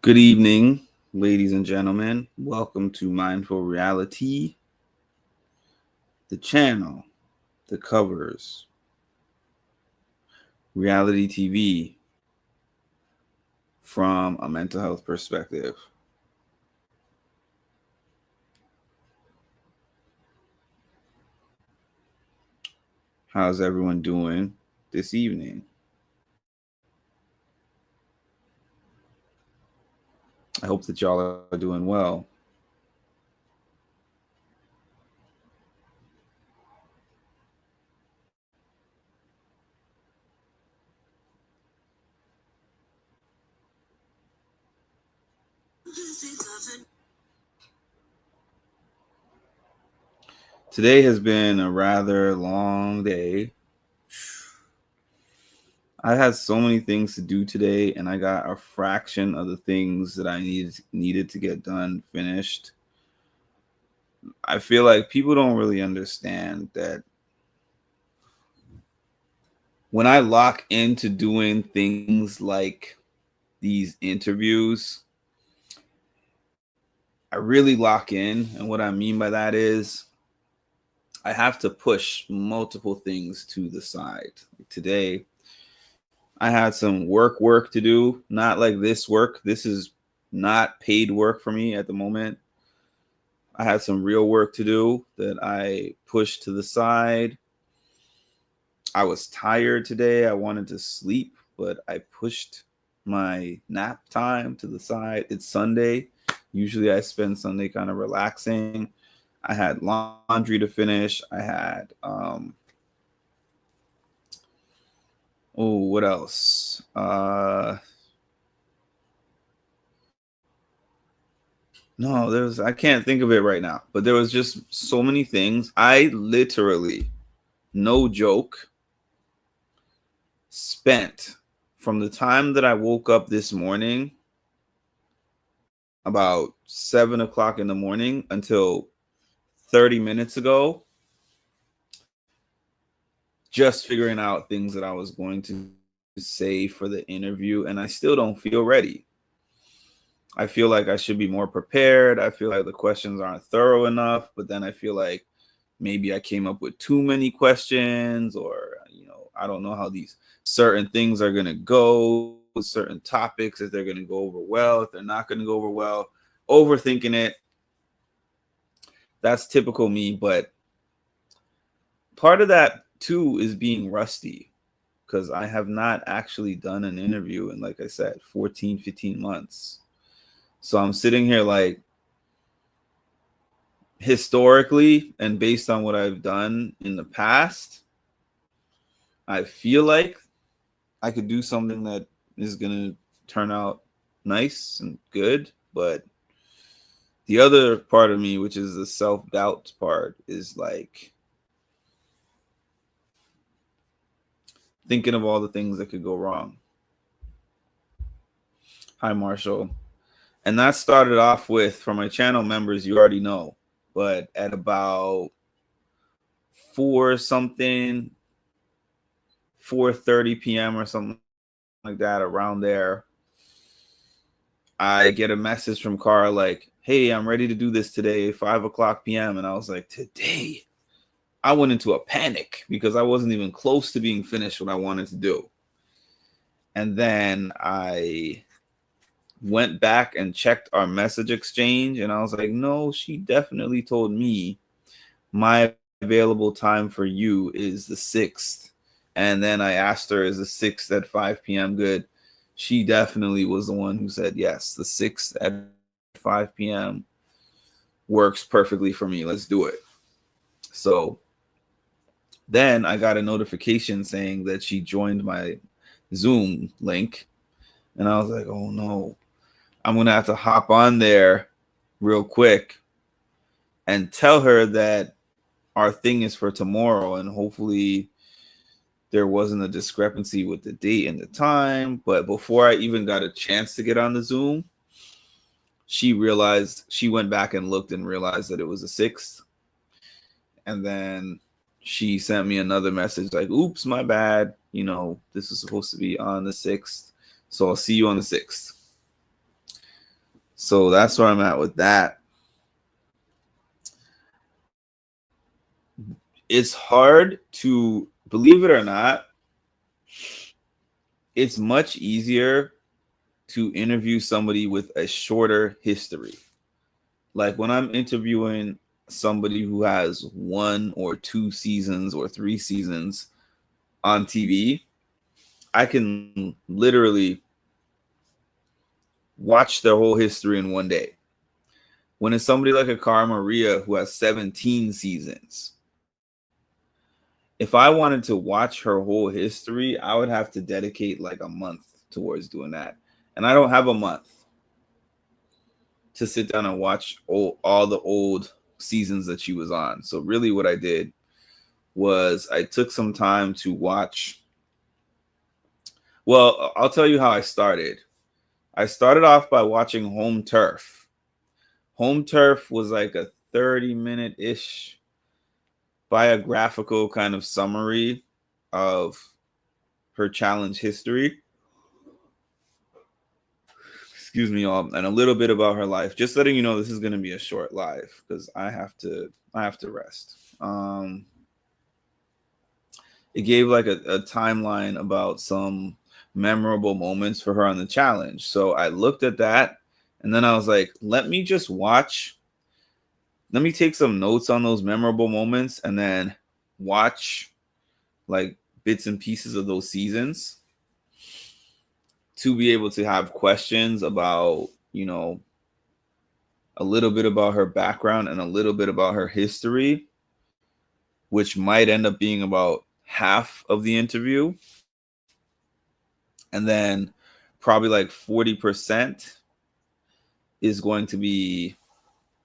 Good evening, ladies and gentlemen. Welcome to Mindful Reality, the channel that covers reality TV from a mental health perspective. How's everyone doing this evening? I hope that y'all are doing well. Today has been a rather long day. I had so many things to do today, and I got a fraction of the things that I needed to get done finished. I feel like people don't really understand that when I lock into doing things like these interviews, I really lock in. And what I mean by that is I have to push multiple things to the side. Today, I had some work to do, not like this work. This is not paid work for me at the moment. I had some real work to do that I pushed to the side. I was tired today. I wanted to sleep, but I pushed my nap time to the side. It's Sunday. Usually I spend Sunday kind of relaxing. I had laundry to finish. I had what else? No, I can't think of it right now, but there was just so many things. I literally, no joke, spent from the time that I woke up this morning, about 7 o'clock in the morning, until 30 minutes ago, just figuring out things that I was going to say for the interview, and I still don't feel ready. I feel like I should be more prepared. I feel like the questions aren't thorough enough, but then I feel like maybe I came up with too many questions, or I don't know how these certain things are going to go with certain topics, if they're going to go over well, if they're not going to go over well. Overthinking it. That's typical me, but part of that too is being rusty, because I have not actually done an interview in, like I said, 14, 15 months. So I'm sitting here like, historically and based on what I've done in the past, I feel like I could do something that is going to turn out nice and good. But the other part of me, which is the self-doubt part, is like thinking of all the things that could go wrong. Hi, Marshall. And that started off with, for my channel members, you already know, but at about 4:30 p.m. or something like that, around there, I get a message from Cara like, hey, I'm ready to do this today, 5:00 p.m. And I was like, today? I went into a panic because I wasn't even close to being finished what I wanted to do. And then I went back and checked our message exchange, and I was like, no, she definitely told me my available time for you is the 6th. And then I asked her, is the 6th at 5 p.m. good? She definitely was the one who said, yes, the 6th at 5 p.m. works perfectly for me. Let's do it. So then I got a notification saying that she joined my Zoom link. And I was like, oh no, I'm going to have to hop on there real quick and tell her that our thing is for tomorrow. And hopefully there wasn't a discrepancy with the date and the time. But before I even got a chance to get on the Zoom, she went back and looked and realized that it was the 6th. And then she sent me another message like, oops, my bad. This is supposed to be on the 6th. So I'll see you on the 6th. So that's where I'm at with that. It's hard to believe it or not. It's much easier to interview somebody with a shorter history. Like when I'm interviewing somebody who has 1 or 2 seasons or 3 seasons on TV, I can literally watch their whole history in one day. When it's somebody like a Cara Maria who has 17 seasons, if I wanted to watch her whole history, I would have to dedicate like a month towards doing that. And I don't have a month to sit down and watch all the old seasons that she was on. So really what I did was I took some time to watch. Well, I'll tell you how I started. I started off by watching Home Turf. Home Turf was like a 30-minute-ish biographical kind of summary of her challenge history. Excuse me, all, and a little bit about her life. Just letting you know this is going to be a short live because I have to rest. It gave like a timeline about some memorable moments for her on the challenge. So I looked at that and then I was like, let me take some notes on those memorable moments and then watch like bits and pieces of those seasons to be able to have questions about, a little bit about her background and a little bit about her history, which might end up being about half of the interview. And then probably like 40% is going to be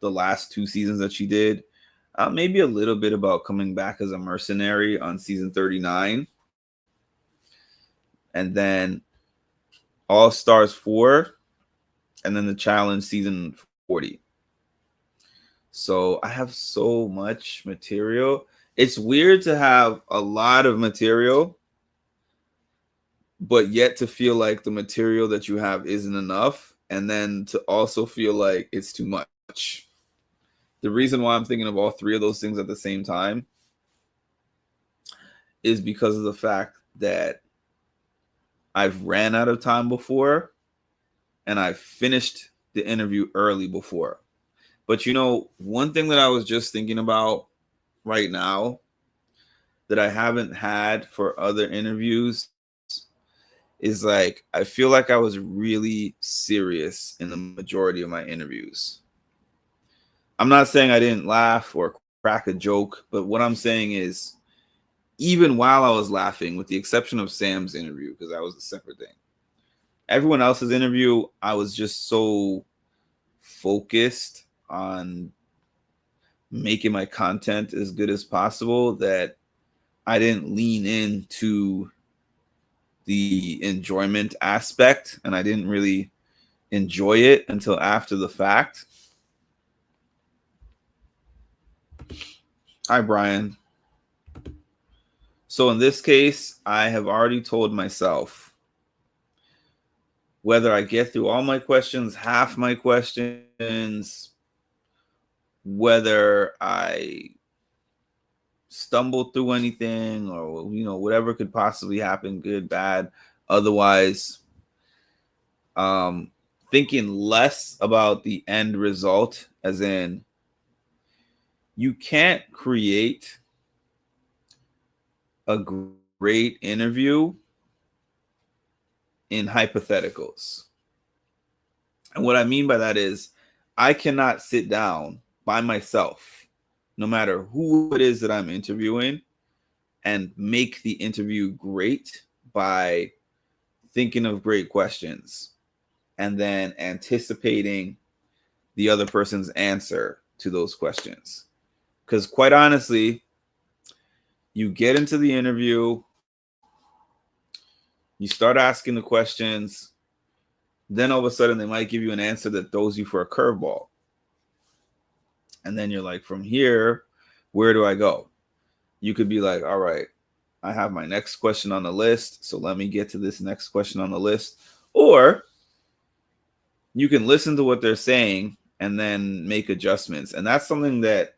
the last 2 seasons that she did. Maybe a little bit about coming back as a mercenary on season 39. And then All Stars 4. And then the challenge season 40. So I have so much material. It's weird to have a lot of material, but yet to feel like the material that you have isn't enough. And then to also feel like it's too much. The reason why I'm thinking of all three of those things at the same time is because of the fact that I've ran out of time before and I finished the interview early before. But one thing that I was just thinking about right now that I haven't had for other interviews is like, I feel like I was really serious in the majority of my interviews. I'm not saying I didn't laugh or crack a joke, but what I'm saying is, even while I was laughing, with the exception of Sam's interview, because that was a separate thing, everyone else's interview, I was just so focused on making my content as good as possible that I didn't lean into the enjoyment aspect, and I didn't really enjoy it until after the fact. Hi, Brian. So in this case, I have already told myself whether I get through all my questions, half my questions, whether I stumble through anything or, whatever could possibly happen, good, bad, otherwise, thinking less about the end result, as in you can't create a great interview in hypotheticals. And what I mean by that is I cannot sit down by myself, no matter who it is that I'm interviewing, and make the interview great by thinking of great questions and then anticipating the other person's answer to those questions. Because quite honestly, you get into the interview, you start asking the questions, then all of a sudden they might give you an answer that throws you for a curveball. And then you're like, from here, where do I go? You could be like, all right, I have my next question on the list, so let me get to this next question on the list. Or you can listen to what they're saying and then make adjustments. And that's something that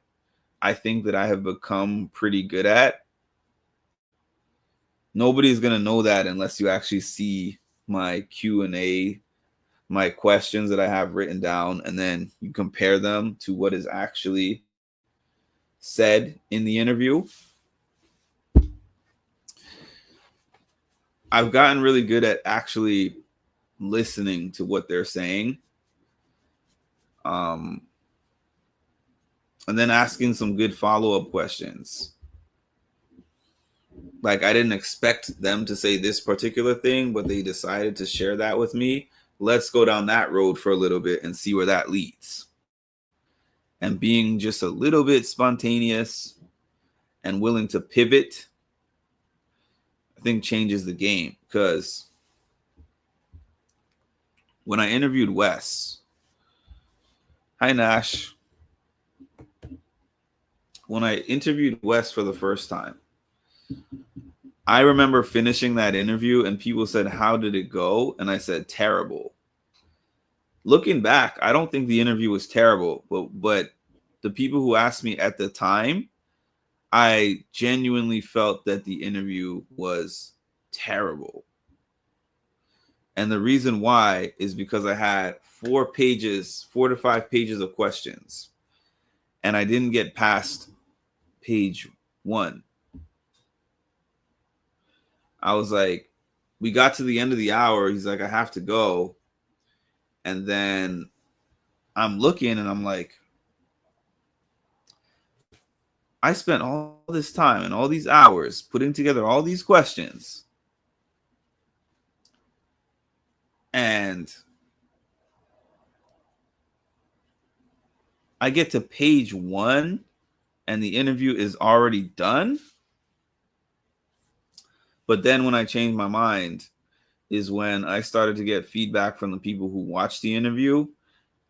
I think that I have become pretty good at. Nobody's going to know that unless you actually see my Q&A, my questions that I have written down, and then you compare them to what is actually said in the interview. I've gotten really good at actually listening to what they're saying. And then asking some good follow-up questions. Like, I didn't expect them to say this particular thing, but they decided to share that with me. Let's go down that road for a little bit and see where that leads. And being just a little bit spontaneous and willing to pivot, I think changes the game. Because when I interviewed Wes, hi Nash. When I interviewed Wes for the first time, I remember finishing that interview and people said, "How did it go?" And I said, "Terrible." Looking back, I don't think the interview was terrible, but the people who asked me at the time, I genuinely felt that the interview was terrible. And the reason why is because I had 4 to 5 pages of questions, and I didn't get past page 1. I was like, we got to the end of the hour. He's like, I have to go. And then I'm looking and I'm like, I spent all this time and all these hours putting together all these questions. And I get to page 1 and the interview is already done. But then when I changed my mind is when I started to get feedback from the people who watched the interview.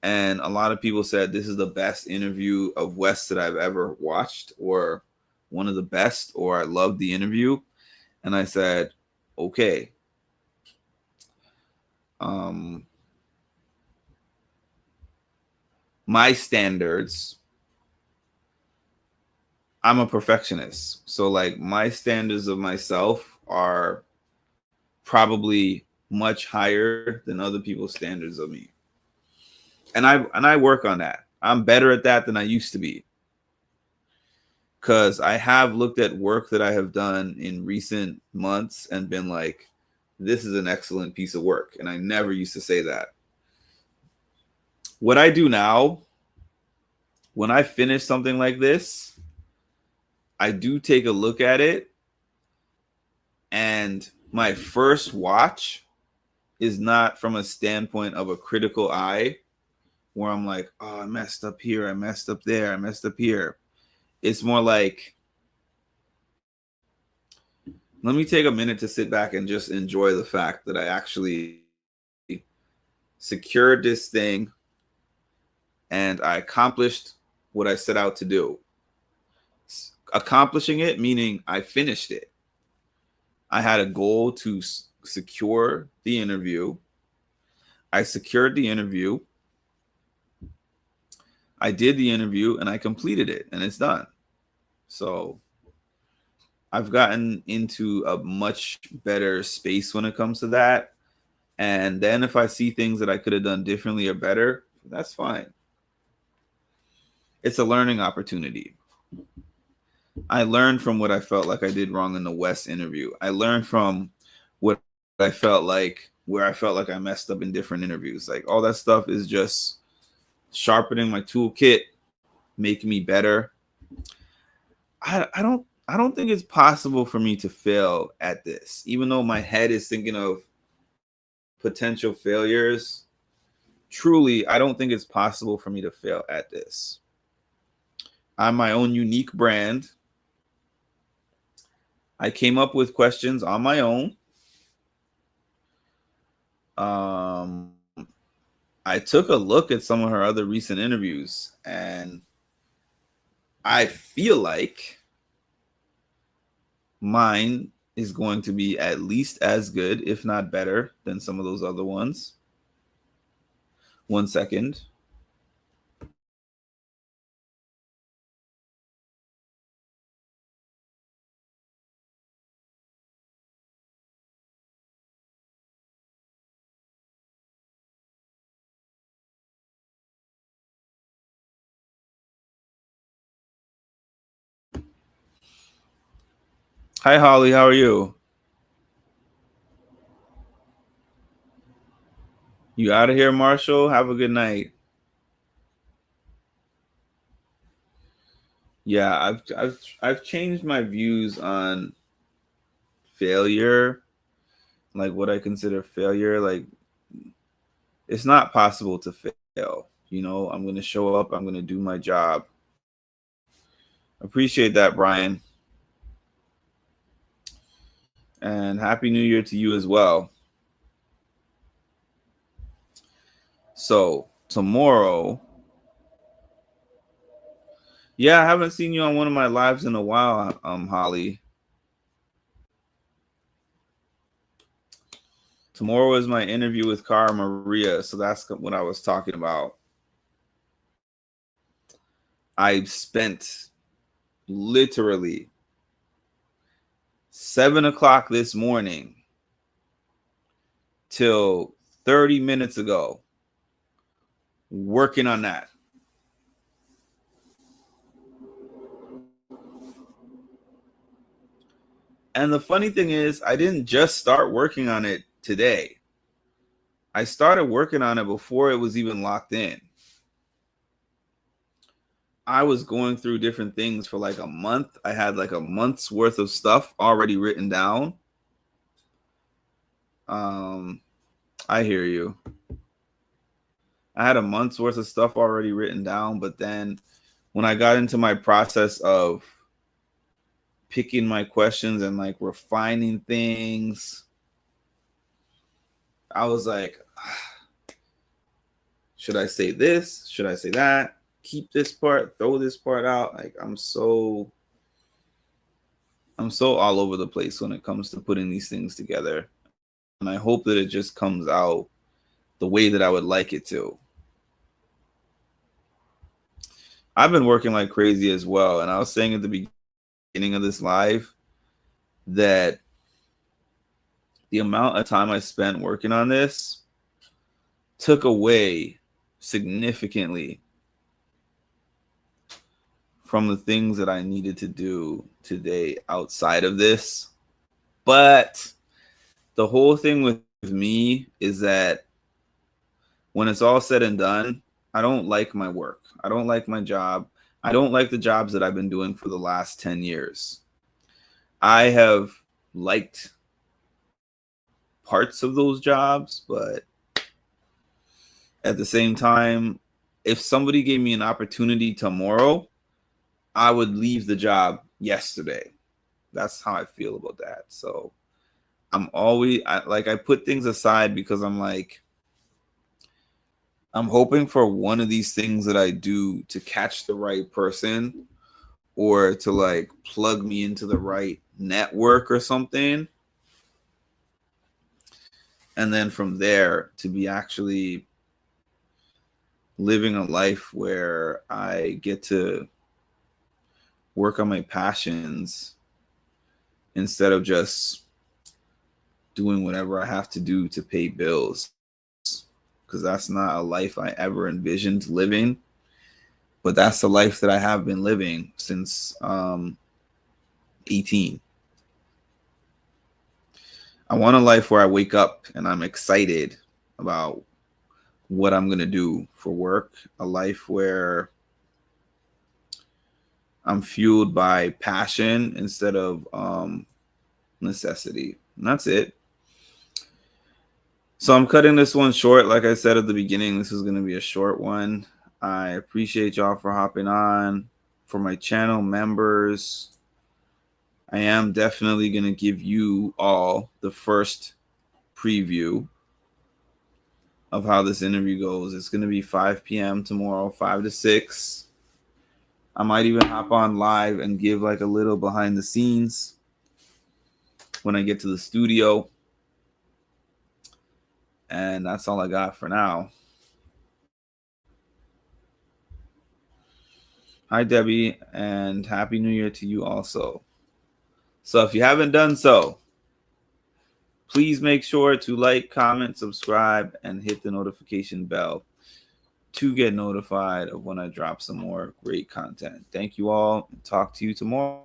And a lot of people said this is the best interview of Wes that I've ever watched, or one of the best, or I loved the interview. And I said, okay. My standards, I'm a perfectionist. So like my standards of myself are probably much higher than other people's standards of me. And I work on that. I'm better at that than I used to be. Because I have looked at work that I have done in recent months and been like, this is an excellent piece of work. And I never used to say that. What I do now, when I finish something like this, I do take a look at it. And my first watch is not from a standpoint of a critical eye where I'm like, oh, I messed up here. I messed up there. I messed up here. It's more like, let me take a minute to sit back and just enjoy the fact that I actually secured this thing and I accomplished what I set out to do. Accomplishing it, meaning I finished it. I had a goal to secure the interview. I secured the interview. I did the interview and I completed it and it's done. So I've gotten into a much better space when it comes to that. And then if I see things that I could have done differently or better, that's fine. It's a learning opportunity. I learned from what I felt like I did wrong in the Wes interview. I learned from what I felt like, where I felt like I messed up in different interviews. Like all that stuff is just sharpening my toolkit, making me better. I don't think it's possible for me to fail at this, even though my head is thinking of potential failures. Truly, I don't think it's possible for me to fail at this. I'm my own unique brand. I came up with questions on my own. I took a look at some of her other recent interviews, and I feel like mine is going to be at least as good, if not better, than some of those other ones. 1 second. Hi, Holly. How are you? You out of here, Marshall? Have a good night. Yeah, I've changed my views on failure, like what I consider failure. Like, it's not possible to fail. I'm going to show up. I'm going to do my job. Appreciate that, Brian. And Happy New Year to you as well. So, tomorrow, yeah, I haven't seen you on one of my lives in a while, Holly. Tomorrow is my interview with Cara Maria, so that's what I was talking about. I spent literally 7 o'clock this morning till 30 minutes ago working on that. And the funny thing is, I didn't just start working on it today. I started working on it before it was even locked in. I was going through different things for like a month. I had like a month's worth of stuff already written down. I hear you. I had a month's worth of stuff already written down, but then when I got into my process of picking my questions and like refining things, I was like, should I say this? Should I say that? Keep this part, throw this part out. Like I'm so all over the place when it comes to putting these things together. And I hope that it just comes out the way that I would like it to. I've been working like crazy as well. And I was saying at the beginning of this live that the amount of time I spent working on this took away significantly from the things that I needed to do today outside of this. But the whole thing with me is that when it's all said and done, I don't like my work. I don't like my job. I don't like the jobs that I've been doing for the last 10 years. I have liked parts of those jobs, but at the same time, if somebody gave me an opportunity tomorrow, I would leave the job yesterday. That's how I feel about that. So I put things aside because I'm like, I'm hoping for one of these things that I do to catch the right person or to like plug me into the right network or something. And then from there to be actually living a life where I get to work on my passions instead of just doing whatever I have to do to pay bills. Because that's not a life I ever envisioned living. But that's the life that I have been living since 18. I want a life where I wake up and I'm excited about what I'm going to do for work. A life where I'm fueled by passion instead of necessity. And that's it. So I'm cutting this one short. Like I said at the beginning, this is going to be a short one. I appreciate y'all for hopping on. For my channel members, I am definitely going to give you all the first preview of how this interview goes. It's going to be 5 p.m. tomorrow, 5 to 6. I might even hop on live and give like a little behind the scenes when I get to the studio. And that's all I got for now. Hi, Debbie, and Happy New Year to you also. So if you haven't done so, please make sure to like, comment, subscribe, and hit the notification bell to get notified of when I drop some more great content. Thank you all, and talk to you tomorrow.